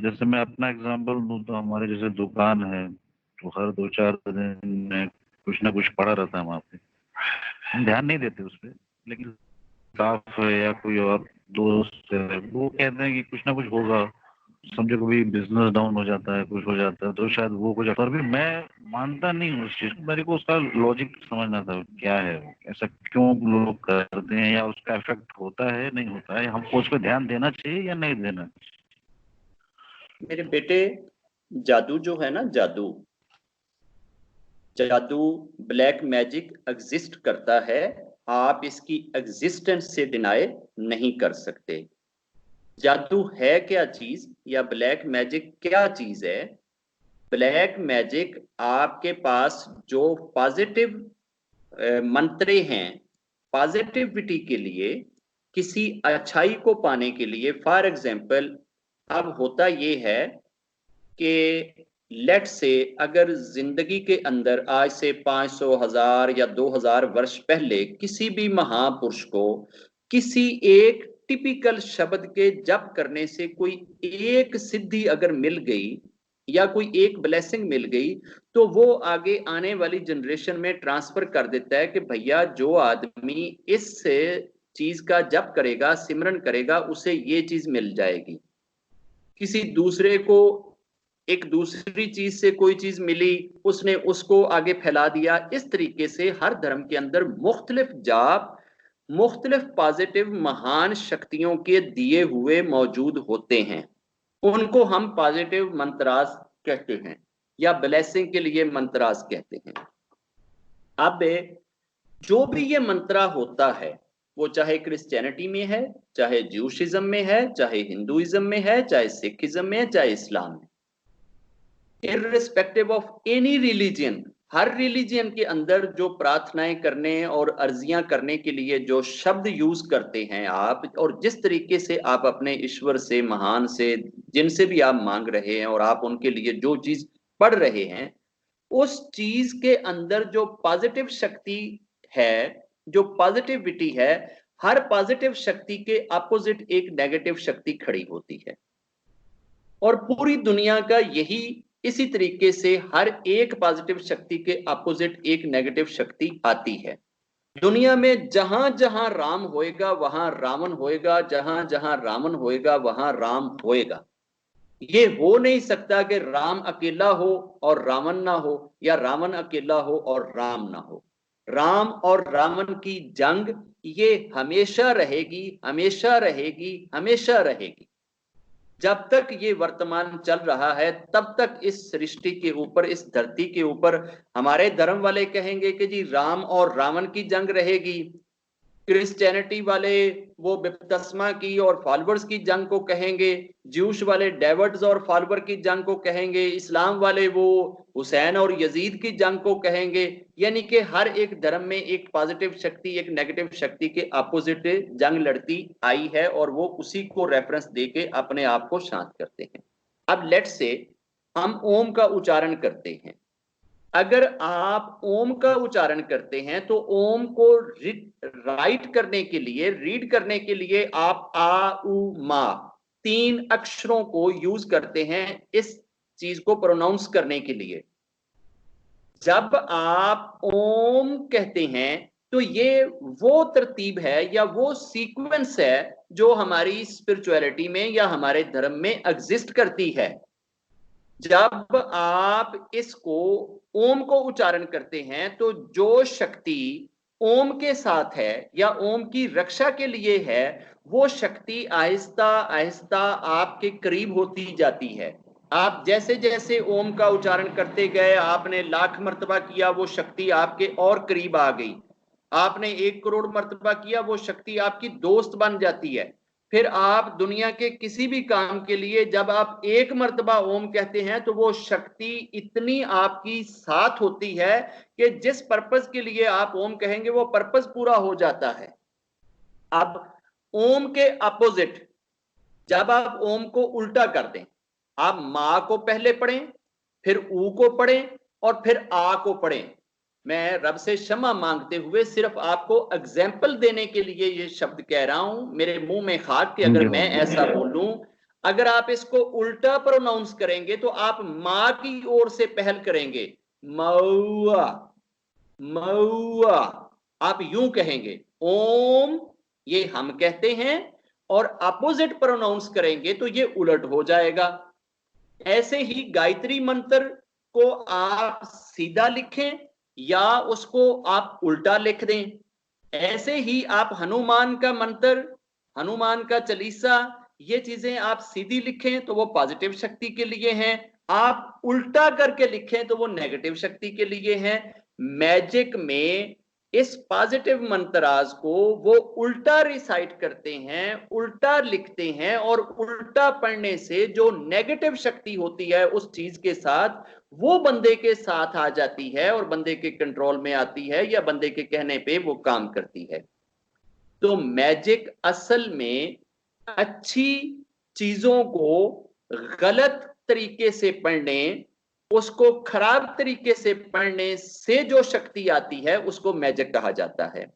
जैसे मैं अपना एग्जांपल दूं तो हमारे जैसे दुकान है, तो हर 2-4 दिन में कुछ ना कुछ पड़ा रहता है वहाँ पे। हम ध्यान नहीं देते उस पे, लेकिन स्टाफ है या कोई और दोस्त है, वो कहते हैं कि कुछ ना कुछ होगा, समझो कभी बिजनेस डाउन हो जाता है, कुछ हो जाता है, तो शायद वो कुछ, पर भी मैं मानता नहीं हूँ उस चीज को। मेरे को उसका लॉजिक समझना था, क्या है वो, ऐसा क्यों लोग करते हैं, या उसका इफेक्ट होता है नहीं होता है, हमको उस पर ध्यान देना चाहिए या नहीं देना। मेरे बेटे, जादू जो है ना, जादू जादू ब्लैक मैजिक एग्जिस्ट करता है। आप इसकी एग्जिस्टेंस से डिनाई नहीं कर सकते। जादू है क्या चीज, या ब्लैक मैजिक क्या चीज है? ब्लैक मैजिक आपके पास जो पॉजिटिव मंत्रे हैं, पॉजिटिविटी के लिए, किसी अच्छाई को पाने के लिए। फॉर एग्जाम्पल, अब होता ये है कि लेट से अगर जिंदगी के अंदर आज से 500, 1000 या 2000 वर्ष पहले किसी भी महापुरुष को किसी एक टिपिकल शब्द के जप करने से कोई एक सिद्धि अगर मिल गई या कोई एक ब्लेसिंग मिल गई, तो वो आगे आने वाली जनरेशन में ट्रांसफर कर देता है कि भैया जो आदमी इस चीज का जप करेगा, सिमरन करेगा, उसे ये चीज मिल जाएगी। किसी दूसरे को एक दूसरी चीज से कोई चीज मिली, उसने उसको आगे फैला दिया। इस तरीके से हर धर्म के अंदर मुख्तलिफ जाप, मुख्तलिफ पॉजिटिव महान शक्तियों के दिए हुए मौजूद होते हैं। उनको हम पॉजिटिव मंत्रास कहते हैं, या ब्लेसिंग के लिए मंत्रास कहते हैं। अब जो भी ये मंत्रा होता है, वो चाहे क्रिश्चियनिटी में है, चाहे ज्यूशिज्म में है, चाहे हिंदुइज्म में है, चाहे सिखिज्म में है, चाहे इस्लाम में, irrespective of any religion, her religion के अंदर जो प्रार्थनाएं करने और अर्जियां करने के लिए जो शब्द यूज करते हैं आप, और जिस तरीके से आप अपने ईश्वर से, महान से, जिनसे भी आप मांग रहे हैं, और आप उनके लिए जो चीज पढ़ रहे हैं, उस चीज के अंदर जो पॉजिटिव शक्ति है, जो पॉजिटिविटी है, हर पॉजिटिव शक्ति के अपोजिट एक नेगेटिव शक्ति खड़ी होती है। और पूरी दुनिया का यही, इसी तरीके से हर एक पॉजिटिव शक्ति के अपोजिट एक नेगेटिव शक्ति आती है। दुनिया में जहां जहां राम होएगा वहां रावण होएगा, जहां जहां रावण होएगा वहां राम होएगा। ये हो नहीं सकता कि राम अकेला हो और रावण ना हो, या रावण अकेला हो और राम ना हो। राम और रावण की जंग ये हमेशा रहेगी, हमेशा रहेगी, हमेशा रहेगी। जब तक ये वर्तमान चल रहा है, तब तक इस सृष्टि के ऊपर, इस धरती के ऊपर, हमारे धर्म वाले कहेंगे कि जी राम और रावण की जंग रहेगी। क्रिश्चियनिटी वाले वो बपतिस्मा की और फॉलोअर्स की जंग को कहेंगे, ज्यूश वाले डेविड्स और फॉलोअर की जंग को कहेंगे, इस्लाम वाले वो हुसैन और यजीद की जंग को कहेंगे। यानी कि हर एक धर्म में एक पॉजिटिव शक्ति, एक नेगेटिव शक्ति के अपोजिट जंग लड़ती आई है, और वो उसी को रेफरेंस देके अपने आप को शांत करते हैं। अब लेट से हम ओम का उच्चारण करते हैं। अगर आप ओम का उच्चारण करते हैं तो ओम को राइट करने के लिए, रीड करने के लिए आप आ उ मा 3 अक्षरों को यूज करते हैं इस चीज को प्रोनाउंस करने के लिए। जब आप ओम कहते हैं तो ये वो तरतीब है या वो सीक्वेंस है जो हमारी स्पिरिचुअलिटी में या हमारे धर्म में एग्जिस्ट करती है। जब आप इसको ओम को उच्चारण करते हैं तो जो शक्ति ओम के साथ है या ओम की रक्षा के लिए है, वो शक्ति आहिस्ता आहिस्ता आपके करीब होती जाती है। आप जैसे जैसे ओम का उच्चारण करते गए, आपने 1,00,000 मर्तबा किया, वो शक्ति आपके और करीब आ गई। आपने 1 करोड़ मर्तबा किया, वो शक्ति आपकी दोस्त बन जाती है। फिर आप दुनिया के किसी भी काम के लिए जब आप 1 मर्तबा ओम कहते हैं तो वो शक्ति इतनी आपकी साथ होती है कि जिस पर्पस के लिए आप ओम कहेंगे वो पर्पस पूरा हो जाता है। अब ओम के अपोजिट, जब आप ओम को उल्टा कर दें, आप मां को पहले पढ़ें, फिर ऊ को पढ़ें, और फिर आ को पढ़ें। मैं रब से क्षमा मांगते हुए सिर्फ आपको एग्जाम्पल देने के लिए ये शब्द कह रहा हूं। मेरे मुंह में खाक कि अगर मैं ऐसा बोलूं, अगर आप इसको उल्टा प्रोनाउंस करेंगे तो आप मां की ओर से पहल करेंगे, मऊआ, मऊआ, आप यूं कहेंगे। ओम ये हम कहते हैं, और अपोजिट प्रोनाउंस करेंगे तो ये उलट हो जाएगा। ऐसे ही गायत्री मंत्र को आप सीधा लिखें या उसको आप उल्टा लिख दें। ऐसे ही आप हनुमान का मंत्र, हनुमान का चालीसा, ये चीजें आप सीधी लिखें तो वो पॉजिटिव शक्ति के लिए हैं, आप उल्टा करके लिखें तो वो नेगेटिव शक्ति के लिए हैं। मैजिक में इस पॉजिटिव मंत्रास को वो उल्टा रिसाइट करते हैं, उल्टा लिखते हैं, और उल्टा पढ़ने से जो नेगेटिव शक्ति होती है उस चीज के साथ, वो बंदे के साथ आ जाती है और बंदे के कंट्रोल में आती है या बंदे के कहने पे वो काम करती है। तो मैजिक असल में अच्छी चीजों को गलत तरीके से पढ़ने, उसको खराब तरीके से पढ़ने से जो शक्ति आती है उसको मैजिक कहा जाता है।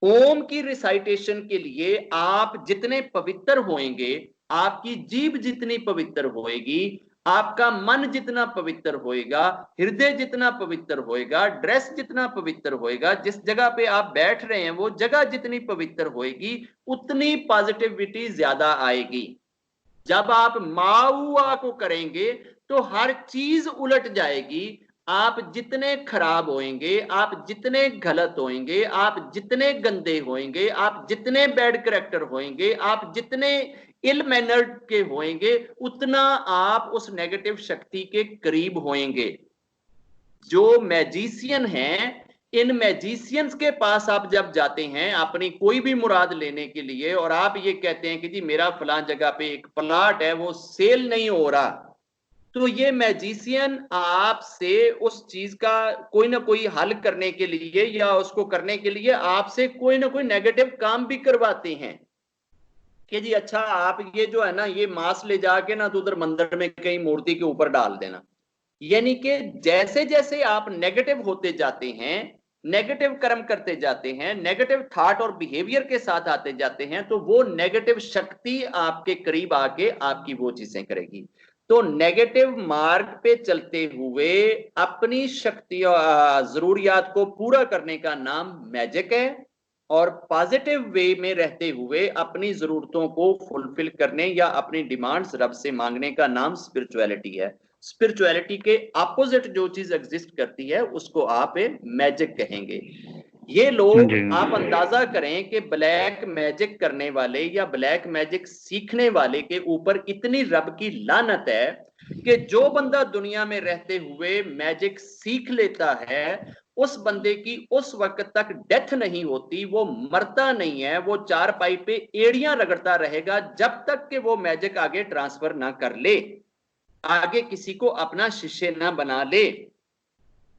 ओम की रिसाइटेशन के लिए आप जितने पवित्र होंगे, आपकी जीभ जितनी पवित्र होएगी, आपका मन जितना पवित्र होएगा, हृदय जितना पवित्र होएगा, ड्रेस जितना पवित्र होएगा, जिस जगह पे आप बैठ रहे हैं वो जगह जितनी पवित्र होएगी, उतनी पॉजिटिविटी ज्यादा आएगी। जब आप माउआ को करेंगे तो हर चीज उलट जाएगी। आप जितने खराब होएंगे, आप जितने गलत होएंगे, आप जितने गंदे होएंगे, आप जितने बैड कैरेक्टर होएंगे, आप जितने इल मैनर्ड के होएंगे, उतना आप उस नेगेटिव शक्ति के करीब होएंगे। जो मैजिशियन हैं, इन मैजिशियंस के पास आप जब जाते हैं अपनी कोई भी मुराद लेने के लिए, और आप ये कहते हैं कि जी मेरा फलां जगह पे एक प्लॉट है वो सेल नहीं हो रहा, तो ये मैजिशियन आपसे उस चीज का कोई ना कोई हल करने के लिए या उसको करने के लिए आपसे कोई ना कोई नेगेटिव काम भी करवाते हैं कि जी अच्छा आप ये जो है ना ये मांस ले जाके ना तो उधर मंदिर में कहीं मूर्ति के ऊपर डाल देना। यानी कि जैसे जैसे आप नेगेटिव होते जाते हैं, नेगेटिव कर्म करते जाते हैं, नेगेटिव थॉट और बिहेवियर के साथ आते जाते हैं, तो वो नेगेटिव शक्ति आपके करीब आके आपकी वो चीजें करेगी। तो नेगेटिव मार्ग पे चलते हुए अपनी शक्ति जरूरियात को पूरा करने का नाम मैजिक है, और पॉजिटिव वे में रहते हुए अपनी जरूरतों को फुलफिल करने या अपनी डिमांड्स रब से मांगने का नाम स्पिरिचुअलिटी है। स्पिरिचुअलिटी के ऑपोजिट जो चीज एग्जिस्ट करती है उसको आप मैजिक कहेंगे। ये लोग आप अंदाजा करें कि ब्लैक मैजिक करने वाले या ब्लैक मैजिक सीखने वाले के ऊपर इतनी रब की लानत है कि जो बंदा दुनिया में रहते हुए मैजिक सीख लेता है उस बंदे की उस वक्त तक डेथ नहीं होती, वो मरता नहीं है, वो चारपाई पे एड़ियां रगड़ता रहेगा जब तक कि वो मैजिक आगे ट्रांसफर ना कर ले, आगे किसी को अपना शिष्य ना बना ले।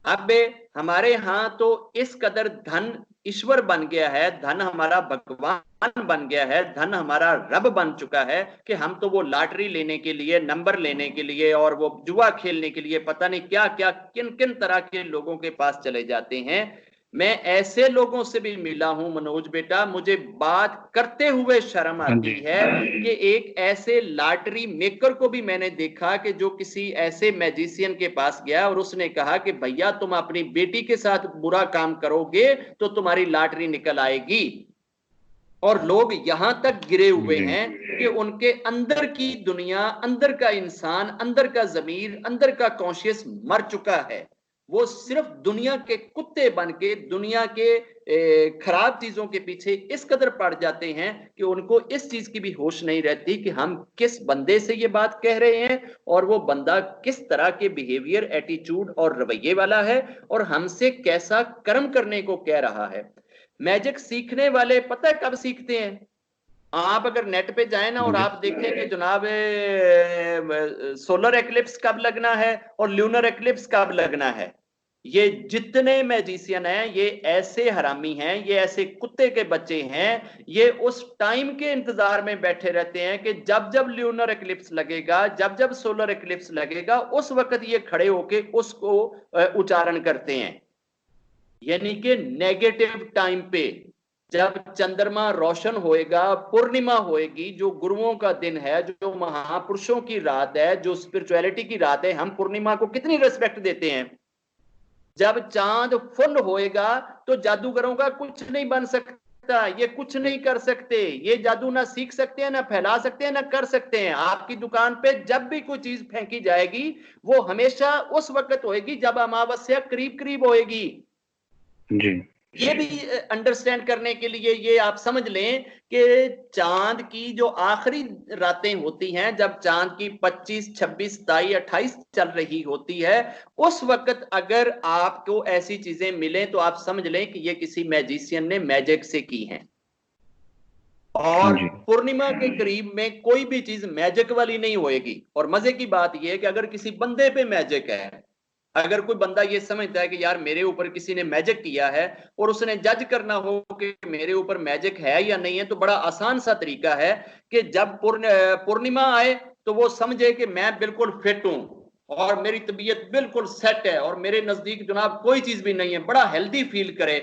अब हमारे यहां तो इस कदर धन ईश्वर बन गया है, धन हमारा भगवान बन गया है, धन हमारा रब बन चुका है कि हम तो वो लॉटरी लेने के लिए, नंबर लेने के लिए और वो जुआ खेलने के लिए पता नहीं क्या क्या किन किन तरह के लोगों के पास चले जाते हैं। मैं ऐसे लोगों से भी मिला हूं मनोज बेटा, मुझे बात करते हुए शर्म आती है कि एक ऐसे लॉटरी मेकर को भी मैंने देखा कि जो किसी ऐसे मैजिशियन के पास गया और उसने कहा कि भैया तुम अपनी बेटी के साथ बुरा काम करोगे तो तुम्हारी लॉटरी निकल आएगी। और लोग यहां तक गिरे हुए हैं कि उनके अंदर की दुनिया, अंदर का इंसान, अंदर का जमीर, अंदर का कॉन्शियस मर चुका है। वो सिर्फ दुनिया के कुत्ते बन के दुनिया के खराब चीजों के पीछे इस कदर पड़ जाते हैं कि उनको इस चीज की भी होश नहीं रहती कि हम किस बंदे से ये बात कह रहे हैं और वो बंदा किस तरह के बिहेवियर, एटीट्यूड और रवैये वाला है और हमसे कैसा कर्म करने को कह रहा है। मैजिक सीखने वाले पता है कब सीखते हैं? आप अगर नेट पे जाए ना और आप देखें कि जनाब सोलर एक्लिप्स कब लगना है और ल्यूनर एक्लिप्स कब लगना है, ये जितने मैजिशियन हैं ये ऐसे हरामी हैं, ये ऐसे कुत्ते के बच्चे हैं, ये उस टाइम के इंतजार में बैठे रहते हैं कि जब जब ल्यूनर एक्लिप्स लगेगा, जब जब सोलर एक्लिप्स लगेगा, उस वक्त ये खड़े होके उसको उच्चारण करते हैं। यानी कि नेगेटिव टाइम पे जब चंद्रमा रोशन होएगा, पूर्णिमा होएगी, जो गुरुओं का दिन है, जो महापुरुषों की रात है, जो स्पिरिचुअलिटी की रात है, हम पूर्णिमा को कितनी रिस्पेक्ट देते हैं। जब चांद फुल होएगा तो जादूगरों का कुछ नहीं बन सकता, ये कुछ नहीं कर सकते, ये जादू ना सीख सकते हैं, ना फैला सकते हैं, ना कर सकते हैं। आपकी दुकान पे जब भी कोई चीज फेंकी जाएगी वो हमेशा उस वक्त होएगी जब अमावस्या करीब करीब होएगी। जी ये भी अंडरस्टैंड करने के लिए ये आप समझ लें कि चांद की जो आखिरी रातें होती हैं, जब चांद की 25, 26, 27, 28 चल रही होती है, उस वक्त अगर आपको ऐसी चीजें मिलें तो आप समझ लें कि ये किसी मैजिशियन ने मैजिक से की हैं। और जी पूर्णिमा के करीब में कोई भी चीज मैजिक वाली नहीं होएगी। और मजे की बात यह है कि अगर किसी बंदे पे मैजिक है, अगर कोई बंदा ये समझता है कि यार मेरे ऊपर किसी ने मैजिक किया है और उसने जज करना हो कि मेरे ऊपर मैजिक है या नहीं है, तो बड़ा आसान सा तरीका है कि जब पूर्णिमा आए तो वो समझे कि मैं बिल्कुल फिट हूं और मेरी तबीयत बिल्कुल सेट है और मेरे नजदीक जनाब कोई चीज भी नहीं है, बड़ा हेल्दी फील करे।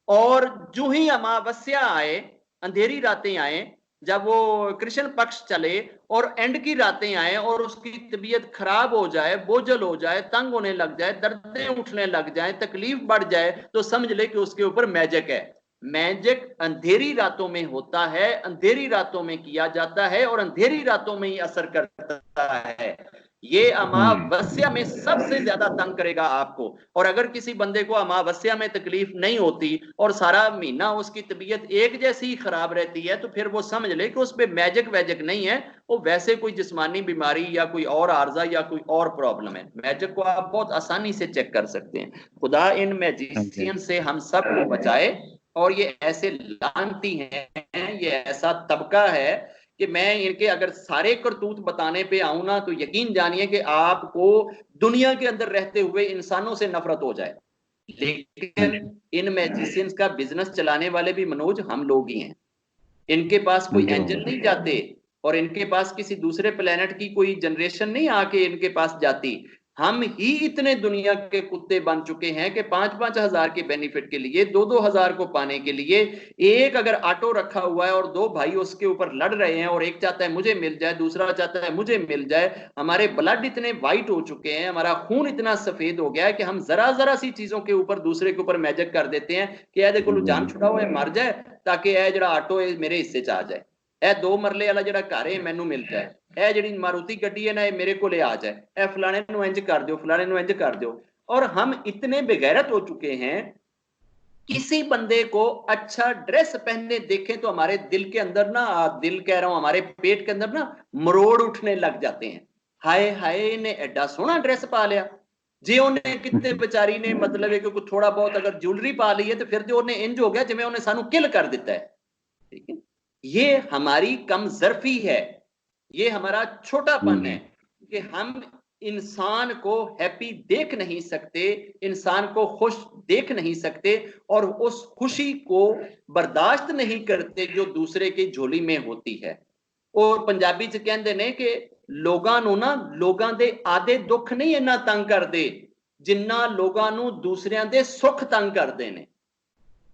और जो ही अमावस्या आए, अंधेरी रातें आए, जब वो कृष्ण पक्ष चले और एंड की रातें आए और उसकी तबीयत खराब हो जाए, बोझल हो जाए, तंग होने लग जाए, दर्दें उठने लग जाए, तकलीफ बढ़ जाए, तो समझ ले कि उसके ऊपर मैजिक है। मैजिक अंधेरी रातों में होता है, अंधेरी रातों में किया जाता है और अंधेरी रातों में ही असर करता है। ये अमावस्या में सबसे ज्यादा तंग करेगा आपको। और अगर किसी बंदे को अमावस्या में तकलीफ नहीं होती और सारा महीना उसकी तबीयत एक जैसी ही खराब रहती है, तो फिर वो समझ ले कि उस पर मैजिक वैजिक नहीं है, वो वैसे कोई जिस्मानी बीमारी या कोई और आर्जा या कोई और प्रॉब्लम है। मैजिक को आप बहुत आसानी से चेक कर सकते हैं। खुदा इन हाँ जी मैजिशियन से हम सब को बचाए। और ये ऐसे लानती हैं, ये ऐसा तबका है कि मैं इनके अगर सारे करतूत बताने पे आऊं ना, तो यकीन जानिए कि आपको दुनिया के अंदर रहते हुए इंसानों से नफरत हो जाए। हाँ लेकिन जी इन मैजिशियंस का बिजनेस चलाने वाले भी मनोज हम लोग ही हैं। इनके पास हाँ कोई जी एंजल बाबा नहीं जाते और इनके पास किसी दूसरे प्लेनेट की कोई जनरेशन नहीं आके इनके पास जाती। हम ही इतने दुनिया के कुत्ते बन चुके हैं कि 5-5 हजार के बेनिफिट के लिए, 2-2 हजार को पाने के लिए, एक अगर ऑटो रखा हुआ है और दो भाई उसके ऊपर लड़ रहे हैं और एक चाहता है मुझे मिल जाए, दूसरा चाहता है मुझे मिल जाए। हमारे ब्लड इतने वाइट हो चुके हैं, हमारा खून इतना सफेद हो गया है कि हम जरा जरा सी चीजों के ऊपर दूसरे के ऊपर मैजिक कर देते हैं कि ए देखो जान छुड़ाओ, मर जाए ताकि ए जरा ऑटो मेरे हिस्से च आ जाए, ए 2 मरले वाला जरा घर है मैनू मिल जाए, ए जी मारुति गड्डी है ना मेरे को आ जाए, ए फलाने इंज कर दो, फलाने इंज कर दो। और हम इतने बेगैरत हो चुके हैं, किसी बंदे को अच्छा ड्रेस पहनने देखें तो हमारे दिल के अंदर ना, दिल कह रहा हूं हमारे पेट के अंदर ना मरोड़ उठने लग जाते हैं। हाय हाय ने एडा सोहना ड्रेस पा लिया जे उन्हें, कितने बेचारी ने मतलब है कि थोड़ा बहुत अगर ज्वेलरी पा ली है तो फिर जो उन्हें इंज हो गया जिवें उन्हें सानू किल कर दिता है। ठीक है, ये हमारी कमजोरी है, ये हमारा छोटापन है जी कि हम इंसान को हैप्पी देख नहीं सकते, इंसान को खुश देख नहीं सकते और उस खुशी को बर्दाश्त नहीं करते जो दूसरे की झोली में होती है। और पंजाबी च कहंदे ने कि लोगां नू ना लोगां दे आधे दुख नहीं इन्ना तंग करदे जिन्ना लोगां नू दूसरियां दे सुख तंग करदे ने।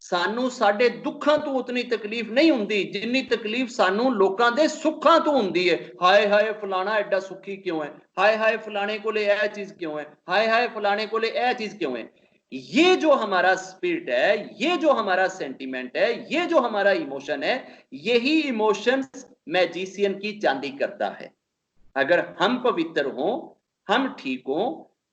सानू साडे दुखां तो उतनी तकलीफ नहीं हुंदी जिन्नी तकलीफ सानू लोकां दे सुखां तो हुंदी है। हाय हाय फलाना एडा सुखी क्यों है, हाय हाय फलाने को ले यह चीज क्यों है, हाय हाय फलाने को ले यह चीज क्यों है। ये जो हमारा स्पिरिट है, ये जो हमारा सेंटीमेंट है, ये जो हमारा इमोशन है, यही इमोशन मैजिशियन की चांदी करता है। अगर हम पवित्र हों, हम ठीक हों,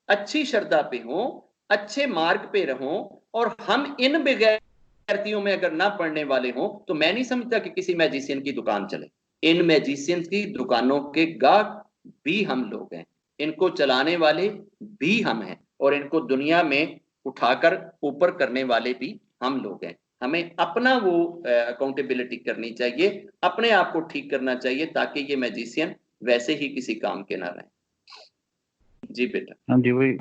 अच्छी श्रद्धा पे हों, अच्छे मार्ग पे रहें और हम इन बेगैरतियों में अगर ना पड़ने वाले हों, तो मैं नहीं समझता कि किसी मैजिशियन की दुकान चले। इन मैजिशियन की दुकानों के गाहक भी हम लोग हैं, इनको चलाने वाले भी हम हैं और इनको दुनिया में उठाकर ऊपर करने वाले भी हम लोग हैं। हमें अपना वो अकाउंटेबिलिटी करनी चाहिए, अपने आप को ठीक करना चाहिए ताकि ये मैजिशियन वैसे ही किसी काम के ना रहे। जी बेटा। हाँ जी वही